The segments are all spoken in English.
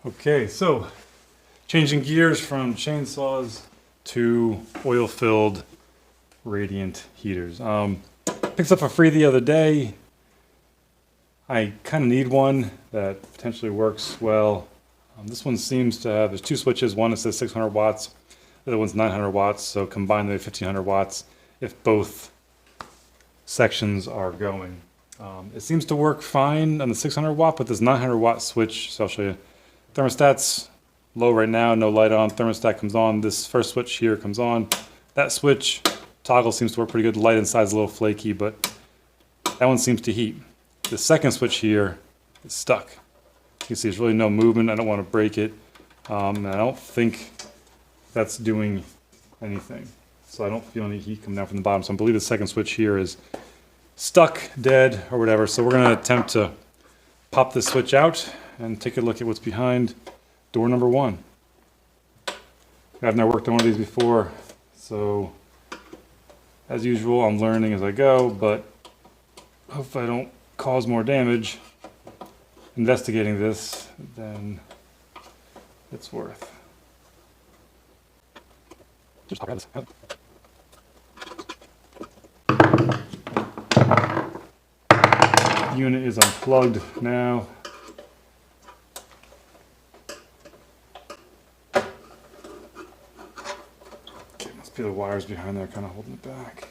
Okay, so changing gears from chainsaws to oil-filled radiant heaters. Picked up for free the other day. I kind of need one that potentially works well. This one seems to have, there's two switches. One that says 600 watts, the other one's 900 watts, so combined they're 1500 watts if both sections are going. It seems to work fine on the 600 watt, but this 900 watt switch, so I'll show you. Thermostat's low right now, no light on. Thermostat comes on. This first switch here comes on. That switch toggle seems to work pretty good. The light inside is a little flaky, but that one seems to heat. The second switch here is stuck. You can see there's really no movement. I don't want to break it. And I don't think that's doing anything. So I don't feel any heat coming down from the bottom. So I believe the second switch here is stuck, dead, or whatever. So we're going to attempt to pop this switch out and take a look at what's behind door number one. I've never worked on one of these before, so as usual, I'm learning as I go, but if I don't cause more damage investigating this, then it's worth. Just pop out this. The unit is unplugged now. Okay, must be the wires behind there kind of holding it back.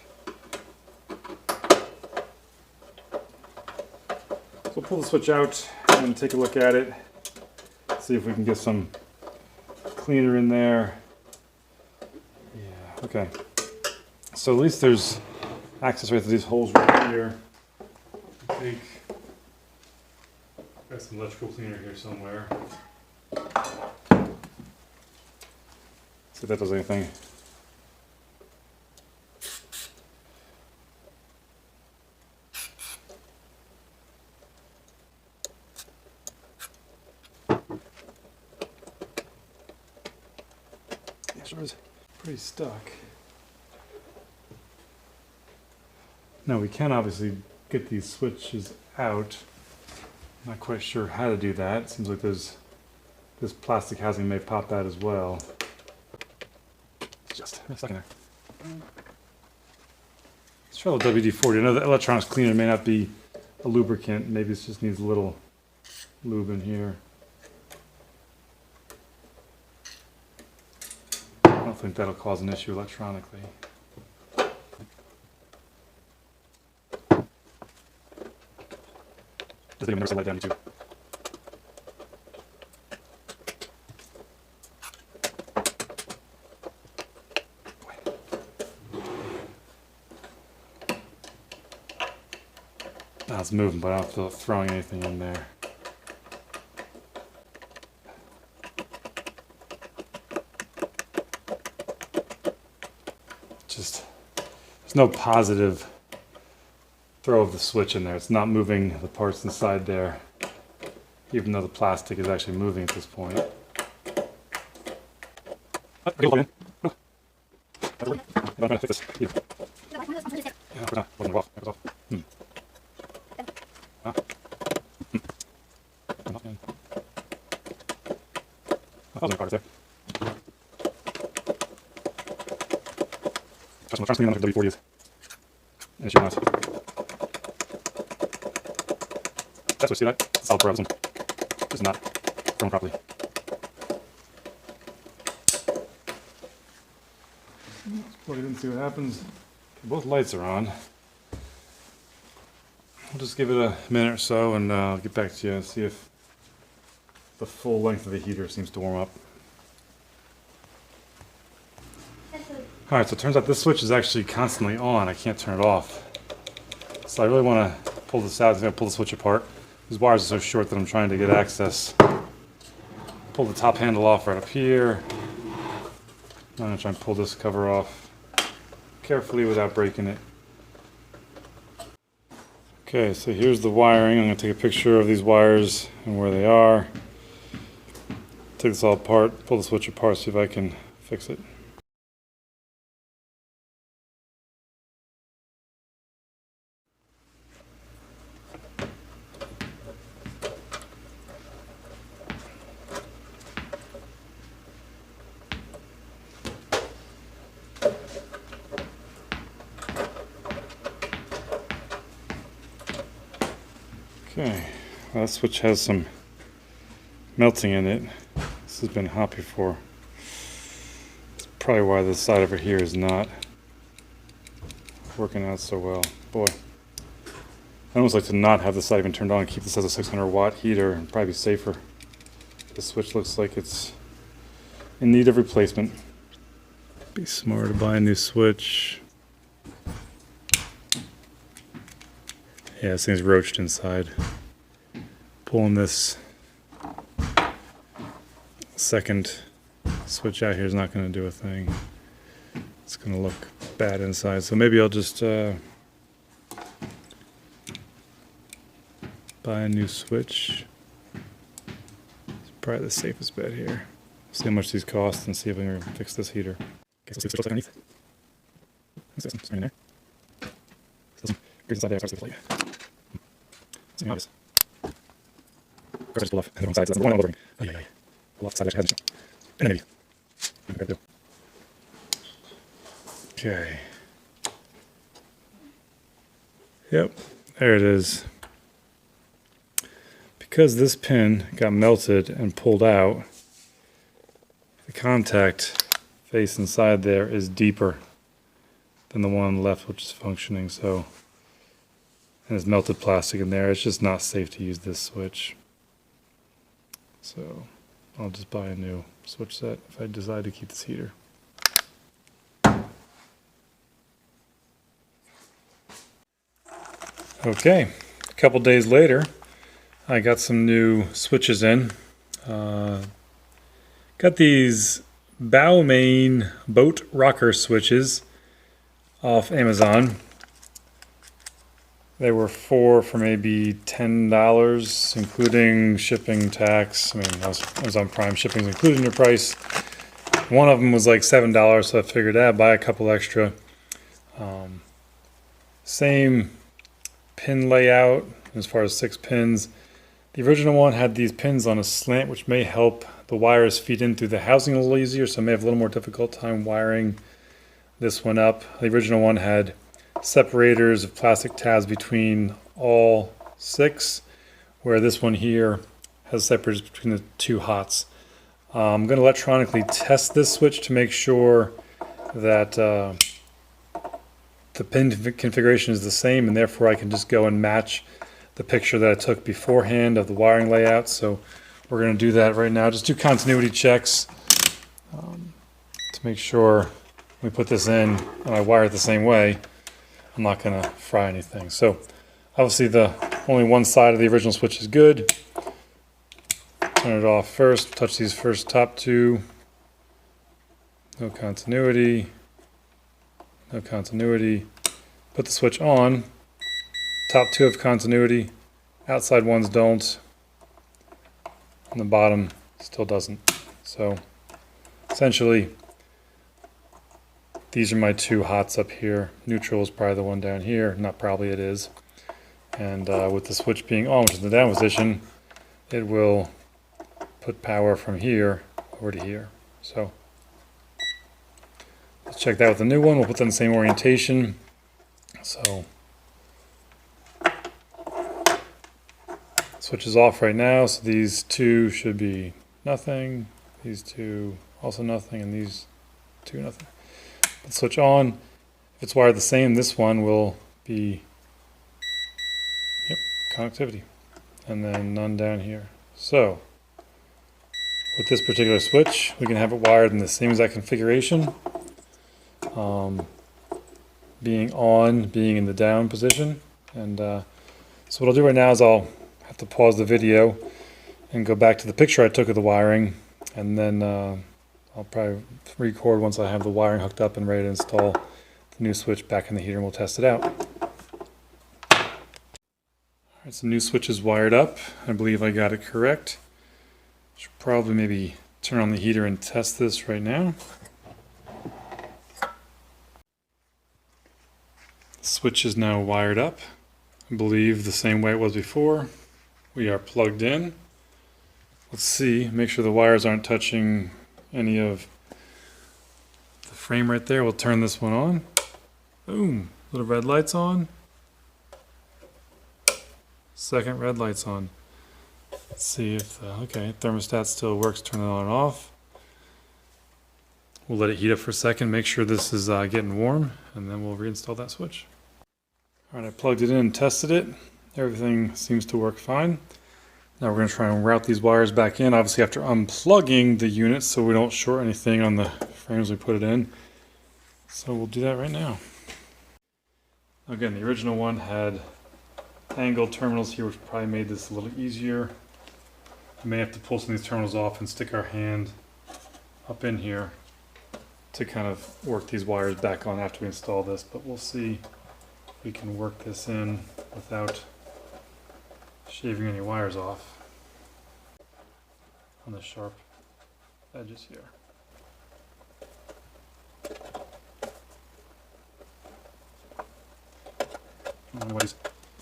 So we'll pull the switch out and take a look at it. See if we can get some cleaner in there. Yeah, okay. So at least there's access right to these holes right here. I think got some electrical cleaner here somewhere. See if that does anything. Yeah, sure is pretty stuck. Now we can obviously get these switches out. I'm not quite sure how to do that. It seems like this plastic housing may pop out as well. It's just stuck in there. Let's try the WD-40. I know the electronics cleaner may not be a lubricant. Maybe it just needs a little lube in here. I don't think that'll cause an issue electronically. I think I'm never set light down YouTube. Now it's moving, but I don't feel it throwing anything in there. Just, there's no positive throw of the switch in there. It's not moving the parts inside there, even though the plastic is actually moving at this point. I'm going to fix this. Yeah, it wasn't off. It was off. I'll part there. I'm trying to clean on the W40 is. And sure not. That's what, see that? It's solid this one. Just not thrown properly. Let's plug it in and see what happens. Okay, both lights are on. We'll just give it a minute or so and I'll get back to you and see if the full length of the heater seems to warm up. Alright, so it turns out this switch is actually constantly on. I can't turn it off. So I really want to pull this out. I'm going to pull the switch apart. These wires are so short that I'm trying to get access. Pull the top handle off right up here. I'm going to try and pull this cover off carefully without breaking it. Okay, so here's the wiring. I'm going to take a picture of these wires and where they are. Take this all apart, pull the switch apart, see if I can fix it. Okay, well, that switch has some melting in it. This has been hot before. That's probably why the side over here is not working out so well. Boy, I almost like to not have the side even turned on and keep this as a 600 watt heater and probably be safer. This switch looks like it's in need of replacement. Be smart to buy a new switch. Yeah, this thing's roached inside. Pulling this second switch out here is not going to do a thing. It's going to look bad inside. So maybe I'll just buy a new switch. It's probably the safest bet here. See how much these cost and see if we can fix this heater. Okay, so let's see what the switch looks like underneath. There's some in there. Still some grease inside there. It's hard to see. Something obvious. Of course, I just pulled off the wrong side. So that's the one all over. Oh, yeah. Pull off the side that actually has and then maybe. Okay. Yep, there it is. Because this pin got melted and pulled out, the contact face inside there is deeper than the one on the left, which is functioning. So, and there's melted plastic in there. It's just not safe to use this switch. So I'll just buy a new switch set if I decide to keep this heater. Okay, a couple days later, I got some new switches in. Got these Balmain boat rocker switches off Amazon. They were four for maybe $10, including shipping, tax. I mean, Amazon Prime shipping is included in your price. One of them was like $7, so I figured I'd buy a couple extra. Same pin layout as far as 6 pins. The original one had these pins on a slant, which may help the wires feed in through the housing a little easier, so I may have a little more difficult time wiring this one up. The original one had separators of plastic tabs between all 6, where this one here has separators between the 2 hots. I'm going to electronically test this switch to make sure that the pin configuration is the same, and therefore I can just go and match the picture that I took beforehand of the wiring layout. So we're going to do that right now. Just do continuity checks to make sure we put this in and I wire it the same way. I'm not going to fry anything. So obviously the only one side of the original switch is good. Turn it off first. Touch these first top 2. No continuity. No continuity. Put the switch on. Top 2 have continuity. Outside ones don't. And the bottom still doesn't. So essentially, these are my 2 hots up here. Neutral is probably the one down here. Not probably, it is. And with the switch being on, which is in the down position, it will put power from here over to here. So let's check that with the new one. We'll put that in the same orientation. So switch is off right now, so these 2 should be nothing. These 2 also nothing, and these 2 nothing. Put the switch on. If it's wired the same, this one will be connectivity, and then none down here. So with this particular switch, we can have it wired in the same exact configuration. Being on, being in the down position. And so what I'll do right now is I'll have to pause the video and go back to the picture I took of the wiring, and then I'll probably record once I have the wiring hooked up and ready to install the new switch back in the heater, and we'll test it out. Alright, so the new switch is wired up. I believe I got it correct. Should probably maybe turn on the heater and test this right now. Switch is now wired up, I believe the same way it was before. We are plugged in. Let's see, make sure the wires aren't touching any of the frame right there. We'll turn this one on. Boom, little red lights on. Second red light's on. Let's see if okay, thermostat still works. Turn it on and off. We'll let it heat up for a second, make sure this is getting warm, and then we'll reinstall that switch. All right, I plugged it in and tested it. Everything seems to work fine. Now we're going to try and route these wires back in, obviously after unplugging the unit so we don't short anything on the frames we put it in. So we'll do that right now. Again, the original one had angled terminals here, which probably made this a little easier. We may have to pull some of these terminals off and stick our hand up in here to kind of work these wires back on after we install this, but we'll see if we can work this in without shaving any wires off on the sharp edges here. I don't know why these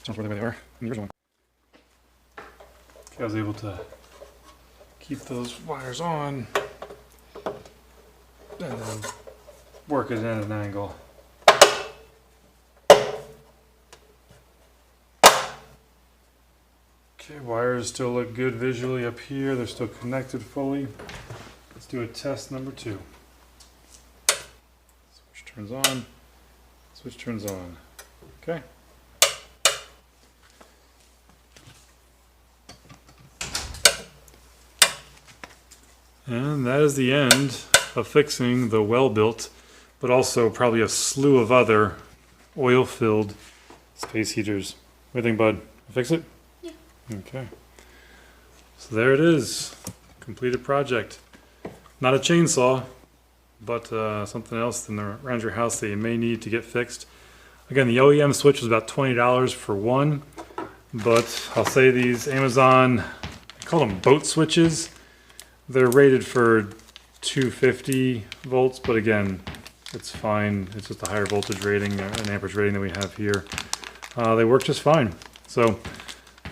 aren't where they were in the original one. Okay, I was able to keep those wires on and then work it at an angle. Okay, wires still look good visually up here. They're still connected fully. Let's do a test number 2. Switch turns on. Switch turns on. Okay. And that is the end of fixing the welbilt, but also probably a slew of other oil-filled space heaters. What do you think, bud? Fix it? Yeah. Okay. So there it is. Completed project. Not a chainsaw, but something else around your house that you may need to get fixed. Again, the OEM switch was about $20 for one, but I'll say these Amazon, I call them boat switches. They're rated for 250 volts, but again, it's fine. It's just a higher voltage rating, an amperage rating that we have here. They work just fine. So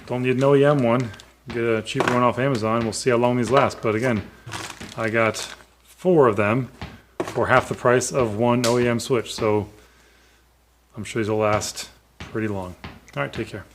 don't need an OEM one. Get a cheaper one off Amazon. We'll see how long these last. But again, I got 4 of them for half the price of one OEM switch. So I'm sure these will last pretty long. All right, take care.